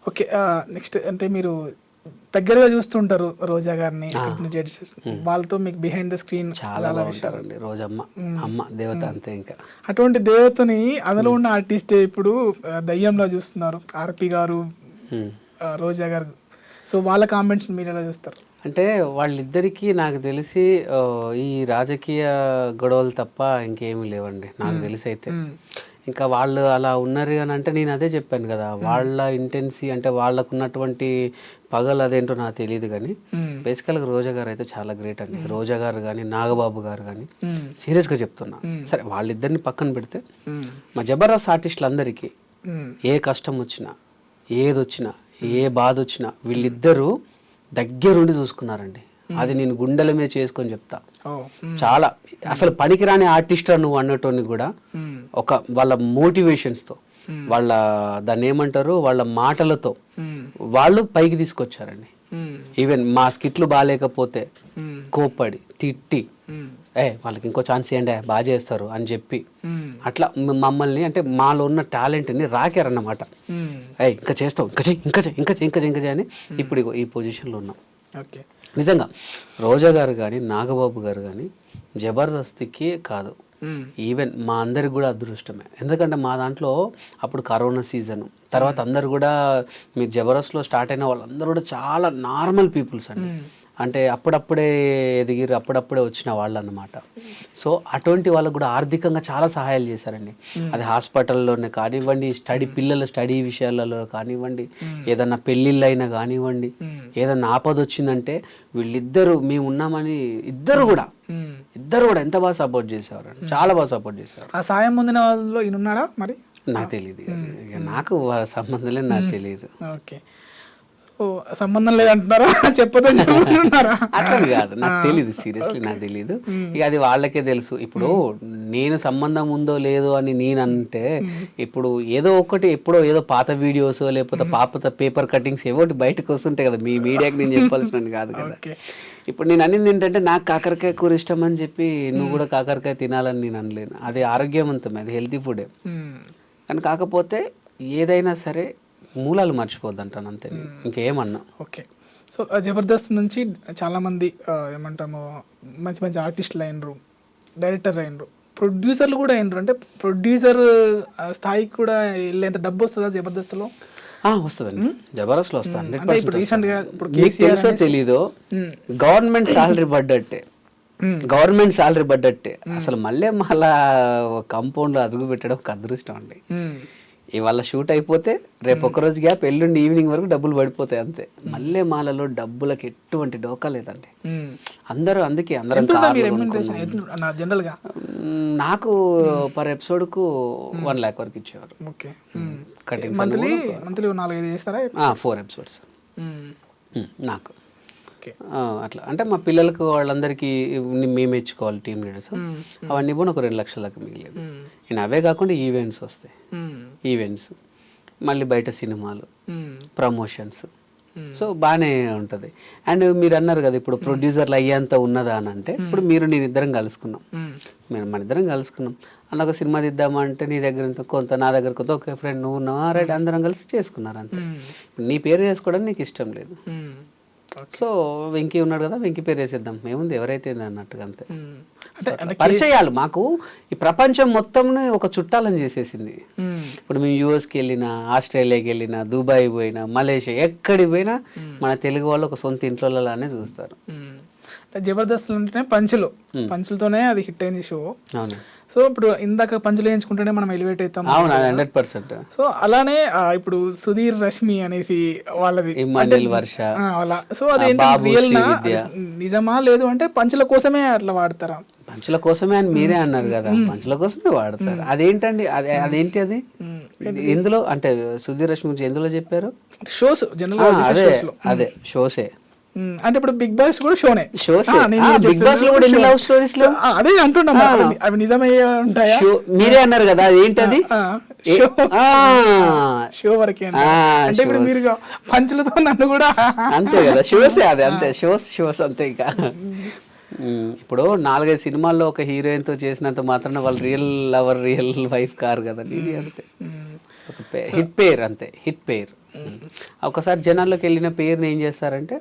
Okay. Next అంటే మీరు దగ్గరగా చూస్తుంటారు రోజా గారిని, వాళ్ళతో మీకు బిహైండ్ ద స్క్రీన్ చాలా బాగుంటారండి. రోజమ్మ అమ్మ దేవత అంతే. ఇంకా అటువంటి దేవతని అందులో ఉన్న ఆర్టిస్టే ఇప్పుడు దయ్యంలో చూస్తున్నారు, ఆర్పి గారు, రోజా గారు. సో వాళ్ళ కామెంట్స్ మీరు ఎలా చూస్తారు? అంటే వాళ్ళిద్దరికీ నాకు తెలిసి ఈ రాజకీయ గొడవలు తప్ప ఇంకేమీ లేవండి నాకు తెలిసి అయితే. ఇంకా వాళ్ళు అలా ఉన్నారు అని అంటే నేను అదే చెప్పాను కదా, వాళ్ళ ఇంటెన్సీ అంటే వాళ్ళకు ఉన్నటువంటి పగలు అదేంటో నాకు తెలియదు. కానీ బేసికల్గా రోజా గారు అయితే చాలా గ్రేట్ అండి. రోజా గారు కానీ నాగబాబు గారు కానీ సీరియస్గా చెప్తున్నా. సరే వాళ్ళిద్దరిని పక్కన పెడితే మా జబర్దస్త్ ఆర్టిస్టులందరికీ ఏ కష్టం వచ్చినా ఏది వచ్చినా ఏ బాధ వచ్చినా వీళ్ళిద్దరూ దగ్గరుండి చూసుకున్నారండి. అది నేను గుండెల మీద చేసుకొని చెప్తా. చాలా అసలు పనికిరాని ఆర్టిస్ట్ నువ్వు అన్నటోని కూడా ఒక వాళ్ళ మోటివేషన్స్తో, వాళ్ళ దాన్ని ఏమంటారు, వాళ్ళ మాటలతో వాళ్ళు పైకి తీసుకొచ్చారండి. ఈవెన్ మా స్కిట్లు బాగాలేకపోతే కోప్పడి తిట్టి వాళ్ళకి ఇంకో ఛాన్స్ ఇవ్వండి బాగా చేస్తారు అని చెప్పి అట్లా మమ్మల్ని అంటే మాలో ఉన్న టాలెంట్ని రాకారన్నమాట. ఇంకా చేస్తావు, ఇంకా చెయ్యి, ఇంకా చెయ్యి, ఇంకా చెయ్యి, ఇంకా చెయ్యి, ఇంకా చెయ్యి అని ఇప్పుడు ఈ పొజిషన్లో ఉన్నాం. ఓకే. నిజంగా రోజా గారు కానీ నాగబాబు గారు కానీ జబర్దస్త్కి కాదు, ఈవెన్ మా అందరికి కూడా అదృష్టమే. ఎందుకంటే మా దాంట్లో అప్పుడు కరోనా సీజన్ తర్వాత అందరు కూడా మీరు జబర్దస్త్లో స్టార్ట్ అయిన వాళ్ళందరూ కూడా చాలా నార్మల్ పీపుల్స్ అండి. అంటే అప్పుడప్పుడే ఎదిగిరు, అప్పుడప్పుడే వచ్చిన వాళ్ళు అన్నమాట. సో అటువంటి వాళ్ళకు కూడా ఆర్థికంగా చాలా సహాయాలు చేశారండి. అది హాస్పిటల్లోనే కానివ్వండి, పిల్లల స్టడీ విషయాలలో కానివ్వండి, ఏదన్నా పెళ్ళిళ్ళు అయినా కానివ్వండి, ఏదన్నా ఆపద వచ్చిందంటే వీళ్ళిద్దరూ మేము ఉన్నామని ఇద్దరు కూడా ఎంత బాగా సపోర్ట్ చేసేవారు, చాలా బాగా సపోర్ట్ చేసేవారు. ఆ సాయం పొందిన వాళ్ళలో ఈయన ఉన్నాడా మరి? నాకు తెలియదు, నాకు సంబంధం లేదు, నాకు తెలియదు. ఓకే. సో సంబంధం లేదంటున్నారా? చెప్పదన్నారా? అట్లా కాదు, నాకు తెలియదు, సీరియస్లీ నాకు తెలియదు. ఇక అది వాళ్ళకే తెలుసు. ఇప్పుడు నేను సంబంధం ఉందో లేదో అని నేను అంటే ఇప్పుడు ఏదో ఒకటి ఎప్పుడో ఏదో పాత వీడియోస్ లేకపోతే పాత పేపర్ కటింగ్స్ ఏవో బయటకు వస్తుంటాయి కదా, మీ మీడియాకి నేను చెప్పాల్సిన కాదు కదా. ఇప్పుడు నేను అనింది ఏంటంటే నాకు కాకరకాయ కూర ఇష్టం అని చెప్పి నువ్వు కూడా కాకరకాయ తినాలని నేను అనలేను. అది ఆరోగ్యవంతమే, అది హెల్తీ ఫుడే. కానీ కాకపోతే ఏదైనా సరే మూలాలు మర్చిపోద్దు అంటాను అంతే, ఇంకేమన్నా. ఓకే. సో జబర్దస్త్ నుంచి చాలామంది ఏమంటాము మంచి మంచి ఆర్టిస్టులు అయినరు, డైరెక్టర్ అయినరు, ప్రొడ్యూసర్లు కూడా అయినరు. అంటే ప్రొడ్యూసర్ స్థాయికి కూడా వెళ్ళేంత డబ్బు వస్తుందా జబర్దస్త్లో? వస్తుందండి, జబర్దస్త్లో వస్తుంది. ఇప్పుడు రీసెంట్గా ఇప్పుడు తెలుసో తెలీదో గవర్నమెంట్ శాలరీ పడ్డట్టే అసలు మళ్ళీ కాంపౌండ్లో అదుగు పెట్టడం ఒక అదృష్టం అండి. ఇవాళ షూట్ అయిపోతే రేపు ఒక్కరోజు గ్యాప్, ఎల్లుండి ఈవినింగ్ వరకు డబ్బులు పడిపోతాయి అంతే. మల్లె మాలలో డబ్బులకి ఎటువంటి డోకా లేదండి. అందరూ అందుకే అందరం నాకు పర్ ఎపిసోడ్కు 1 lakh వరకు ఇచ్చేవారు. కటింగ్ 4 episodes నాకు అట్లా. అంటే మా పిల్లలకు వాళ్ళందరికీ మేము ఇచ్చుకోవాలి టీమ్ లీడర్స్, అవన్నీ కూడా ఒక 2 లక్షలకు మిగిలేదు. నేను అవే కాకుండా ఈవెంట్స్ వస్తాయి, ఈవెంట్స్ మళ్ళీ బయట సినిమాలు, ప్రమోషన్స్. సో బాగానే ఉంటుంది. అండ్ మీరు అన్నారు కదా ఇప్పుడు ప్రొడ్యూసర్లు అయ్యేంత ఉన్నదా అని అంటే, ఇప్పుడు నేను ఇద్దరం కలుసుకున్నాం, మన ఇద్దరం కలుసుకున్నాం అన్న ఒక సినిమా తీద్దామా అంటే నీ దగ్గర కొంత నా దగ్గర కొంత, ఓకే ఫ్రెండ్ నువ్వు ఉన్నావా, రైట్, అందరం కలిసి చేసుకున్నారు అంతే. నీ పేరు చేసుకోవడానికి నీకు ఇష్టం లేదు, సో వెంకీ ఉన్నాడు కదా వెంకీ పేరు వేసేద్దాం, ఏముంది ఎవరైతే అన్నట్టుగా అంతే. పరిచయాలు మాకు ఈ ప్రపంచం మొత్తం ఒక చుట్టాలని చేసేసింది. ఇప్పుడు మేము యూఎస్కి వెళ్ళినా, ఆస్ట్రేలియాకి వెళ్ళినా, దుబాయ్ పోయినా, మలేషియా ఎక్కడికి పోయినా మన తెలుగు వాళ్ళు ఒక సొంత ఇంట్లోనే చూస్తారు. జబర్దస్త్ ఉంటేనే పంచులతోనే అది హిట్ అయింది షో. అవును. సో ఇప్పుడు ఇందాక పంచులు వేయించుకుంటేనే మనం ఎలివేట్ అవుతాం. అవును, 100%. సో అలానే ఇప్పుడు సుధీర్ రష్మి అనేసి వాళ్ళది వర్ష అలా. సో అది రియల్ నిజమా లేదు అంటే పంచుల కోసమే అట్లా వాడతారా? పంచుల కోసమే అని మీరే అన్నారు కదా, పంచుల కోసమే వాడతారు. అదేంటండి, అదేంటి అది ఎందులో అంటే సుధీర్ రష్మి గురించి ఎందులో చెప్పారు? షోస్ జనరల్ అదే షోసే. అంటే ఇప్పుడు బిగ్ బాస్ కూడా షోనే. బిగ్ బాస్ లో కూడా లవ్ స్టోరీస్ లో అదే అంటున్నా, అవి నిజమయ్యే ఉంటాయా? మీరే అన్నారు కదా, ఏంటది షో వరకే. అంటే ఇప్పుడు మీరు పంచులతో నన్ను కూడా అంతే కదా, షోసే అది అంతే, షోస్ అంతే. ఇంకా ఇప్పుడు 4-5 సినిమాల్లో ఒక హీరోయిన్ తో చేసినంత మాత్రాన వాళ్ళు real lover real wife car కదా. అంతే, ఒక హిట్ పేర్ అంతే, హిట్ పేర్. ఒకసారి జనాల్లోకి వెళ్ళిన పేరుని ఏం చేస్తారంటే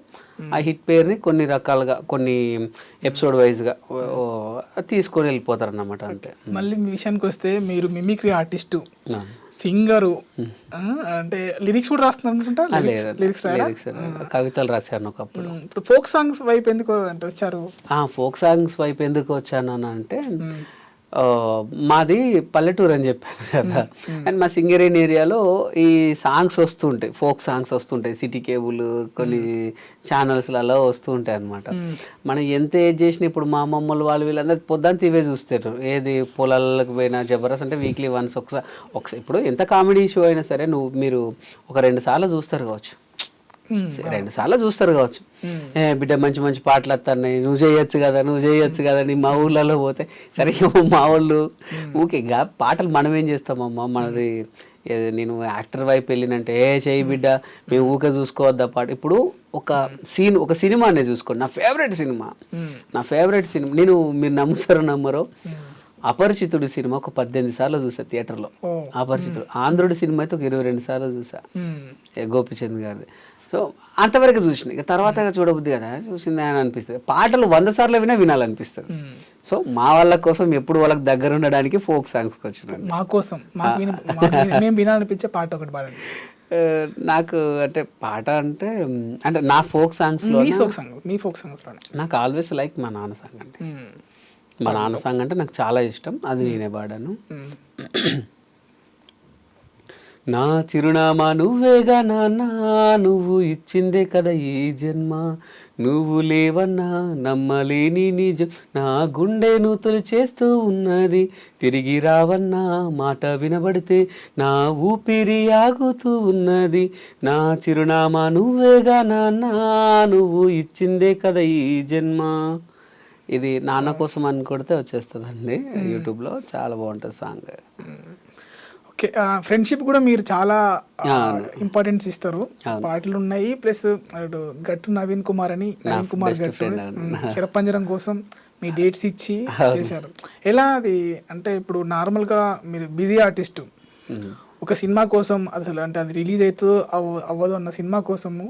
ఆ హిట్ పేరుని కొన్ని రకాలుగా కొన్ని ఎపిసోడ్ వైజ్గా తీసుకొని వెళ్ళిపోతారు అన్నమాట అంతే. మళ్ళీ మీ విషయానికి వస్తే మీరు మిమిక్రీ ఆర్టిస్టు, సింగరు, అంటే లిరిక్స్ కూడా రాస్తున్నారు అనుకుంటా. లిరిక్స్ కవితలు రాశాను ఒకప్పుడు. ఇప్పుడు ఫోక్ సాంగ్స్ వైపు ఎందుకు అంటే వచ్చారు? ఫోక్ సాంగ్స్ వైపు ఎందుకు వచ్చాను అంటే మాది పల్లెటూరు అని చెప్పాను కదా, అండ్ మా సింగరేణి ఏరియాలో ఈ సాంగ్స్ వస్తుంటాయి, ఫోక్ సాంగ్స్ వస్తుంటాయి, సిటీ కేబుల్ కొన్ని ఛానల్స్లలో వస్తూ ఉంటాయి అనమాట. మనం ఎంత ఏది చేసినా ఇప్పుడు మా అమ్మమ్మలు వాళ్ళు వీళ్ళందరూ పొద్దున్న ఇవే చూస్తారు. ఏది పొలాలకు పోయినా జబర్దస్త్ అంటే వీక్లీ వన్స్ ఒకసారి ఇప్పుడు ఎంత కామెడీ షో అయినా సరే మీరు ఒక 2 సార్లు చూస్తారు కావచ్చు, 2 సార్లు చూస్తారు కావచ్చు. బిడ్డ మంచి మంచి పాటలు వస్తున్నాయి, నువ్వు చేయొచ్చు కదా నీ మా ఊళ్ళలో పోతే సరే మా వాళ్ళు ఊకే పాటలు మనం ఏం చేస్తామమ్మా, మనది నేను యాక్టర్ వైపు వెళ్ళినంటే చేయి బిడ్డ మేము ఊకే చూసుకోవద్దా పాట. ఇప్పుడు ఒక సినిమానే చూసుకోండి, నా ఫేవరెట్ సినిమా నేను మీరు నమ్మరో అపరిచితుడు సినిమా ఒక 18 సార్లు చూసా థియేటర్లో. అపరిచితుడు ఆంధ్రుడి సినిమా అయితే ఒక 22 సార్లు చూసా, గోపిచంద్ గారిది. సో అంతవరకు చూసిన, ఇక తర్వాత చూడబుద్ది కదా, చూసింది అని అనిపిస్తుంది. పాటలు 100 సార్లు వినాలనిపిస్తుంది. సో మా వాళ్ళ కోసం ఎప్పుడు వాళ్ళకి దగ్గర ఉండడానికి ఫోక్ సాంగ్స్కి వచ్చినాను. మా కోసం మేము వినాలనిపించే పాట ఒకటి పాడండి. నాకు అంటే పాట అంటే నా ఫోక్ సాంగ్స్లో మీ ఫోక్ సాంగ్స్ నాకు ఆల్వేస్ లైక్ మా నాన్న సాంగ్ అంటే. మా నాన్న సాంగ్ అంటే నాకు చాలా ఇష్టం, అది నేనే పాడాను. నా చిరునామా నువ్వేగా నాన్న, నువ్వు ఇచ్చిందే కదా ఈ జన్మ, నువ్వు లేవన్నా నమ్మలేని నిజం, నా గుండె నూతులు చేస్తూ ఉన్నది, తిరిగి రావన్నా మాట వినబడితే నా ఊపిరి ఆగుతూ ఉన్నది, నా చిరునామా నువ్వేగా నాన్న, నువ్వు ఇచ్చిందే కదా ఈ జన్మ. ఇది నాన్న కోసం అని కొడితే వచ్చేస్తుందండి యూట్యూబ్లో, చాలా బాగుంటుంది సాంగ్. ఓకే, ఫ్రెండ్షిప్ కూడా మీరు చాలా ఇంపార్టెన్స్ ఇస్తారు. పాటలు ఉన్నాయి, ప్లస్ గట్టు నవీన్ కుమార్ గట్టు చిరపంజరం కోసం మీ డేట్స్ ఇచ్చి చేశారు. ఎలా అది అంటే ఇప్పుడు నార్మల్గా మీరు బిజీ ఆర్టిస్టు, ఒక సినిమా కోసం అసలు అంటే అది రిలీజ్ అవుతుందో అవ్వదు అన్న సినిమా కోసము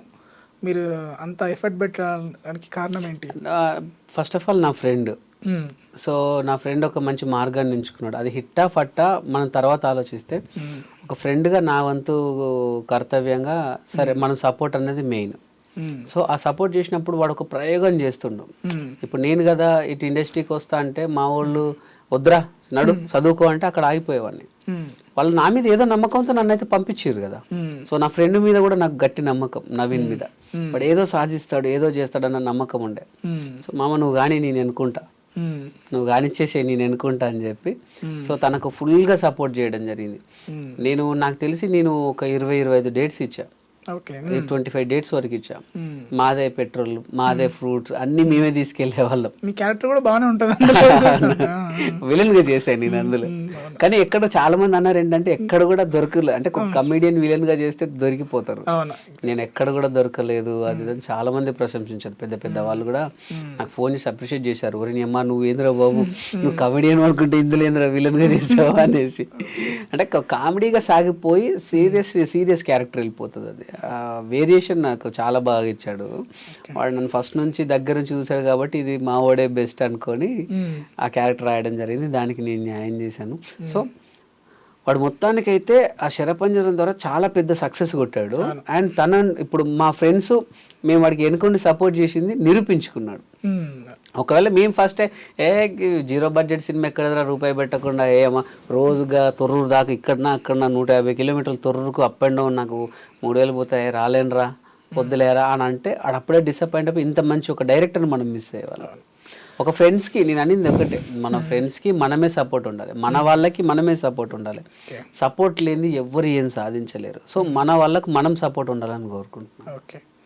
మీరు అంత ఎఫర్ట్ పెట్టడానికి కారణం ఏంటి? ఫస్ట్ ఆఫ్ ఆల్ నా ఫ్రెండ్, సో నా ఫ్రెండ్ ఒక మంచి మార్గాన్ని ఎంచుకున్నాడు. అది హిట్టా ఫట్టా మనం తర్వాత ఆలోచిస్తే, ఒక ఫ్రెండ్గా నా వంతు కర్తవ్యంగా సరే మనం సపోర్ట్ అనేది మెయిన్. సో ఆ సపోర్ట్ చేసినప్పుడు వాడు ఒక ప్రయోగం చేస్తుండు. ఇప్పుడు నేను కదా ఇటు ఇండస్ట్రీకి వస్తా అంటే మా వాళ్ళు వద్దురా నడు చదువుకో అంటే అక్కడ ఆగిపోయేవాడిని. వాళ్ళు నా మీద ఏదో నమ్మకంతో నన్ను అయితే పంపించారు కదా. సో నా ఫ్రెండ్ మీద కూడా నాకు గట్టి నమ్మకం, నవీన్ మీద. వాడు ఏదో సాధిస్తాడు, ఏదో చేస్తాడన్న నమ్మకం ఉండే. సో మామ నువ్వు కానీ నేను ఎన్నుకుంటా, నువ్వు కానిచ్చేసే నేను ఎన్నుకుంటా అని చెప్పి సో తనకు ఫుల్గా సపోర్ట్ చేయడం జరిగింది. నాకు తెలిసి నేను ఒక 20-25 డేట్స్ ఇచ్చా, 25 డేట్స్ వరకు ఇచ్చా. మాదే పెట్రోల్, మాదే ఫ్రూట్స్ అన్ని మేమే తీసుకెళ్లే వాళ్ళం. మీ క్యారెక్టర్ కూడా బాగానే ఉంటుంది, విలన్ గా చేశాను నేను అందులో. కానీ ఎక్కడ చాలా మంది అన్నారు ఏంటంటే ఎక్కడ కూడా దొరకలేదు, అంటే ఒక కమెడియన్ విలన్ గా చేస్తే దొరికిపోతారు. నేను ఎక్కడ కూడా దొరకలేదు అది చాలా మంది ప్రశంసించారు. పెద్ద పెద్ద వాళ్ళు కూడా నాకు ఫోన్ చేసి అప్రిషియేట్ చేశారు. ఒరి అమ్మా నువ్వు ఏంద్రా బాబు, నువ్వు కమెడియన్ అనుకుంటే ఇందులో ఏంద్రా విలన్ గా చేసావా అనేసి. అంటే కామెడీగా సాగిపోయి సీరియస్ క్యారెక్టర్ వెళ్ళిపోతుంది. అది వేరియేషన్ నాకు చాలా బాగా ఇచ్చాడు వాడు. నన్ను ఫస్ట్ నుంచి దగ్గర నుంచి చూశాడు కాబట్టి ఇది మా వాడే బెస్ట్ అనుకొని ఆ క్యారెక్టర్ రాయడం జరిగింది. దానికి నేను న్యాయం చేశాను. సో వాడు మొత్తానికైతే ఆ శరపంజరం ద్వారా చాలా పెద్ద సక్సెస్ కొట్టాడు. అండ్ ఇప్పుడు మా ఫ్రెండ్స్ మేము వాడికి ఎన్నుకొని సపోర్ట్ చేసింది నిరూపించుకున్నాడు. ఒకవేళ మేము ఫస్టే 0 బడ్జెట్ సినిమా ఎక్కడ రూపాయి పెట్టకుండా రోజుగా తొర్రూరు దాకా ఇక్కడన్నా 150 కిలోమీటర్లు తొర్రూరుకు అప్ అండ్ డౌన్ నాకు 3000 పోతాయి రాలేనురా వద్దులేరా అని అంటే అప్పుడే డిసప్పాయింట్ అయిపోయి ఇంత మంచి ఒక డైరెక్టర్ని మనం మిస్ అయ్యేవాళ్ళం. ఒక ఫ్రెండ్స్కి నేను అనేది ఒకటే, మన ఫ్రెండ్స్కి మనమే సపోర్ట్ ఉండాలి, మన వాళ్ళకి మనమే సపోర్ట్ ఉండాలి. సపోర్ట్ లేని ఎవ్వరు ఏం సాధించలేరు. సో మన వాళ్ళకు మనం సపోర్ట్ ఉండాలని కోరుకుంటున్నాం. ఓకే.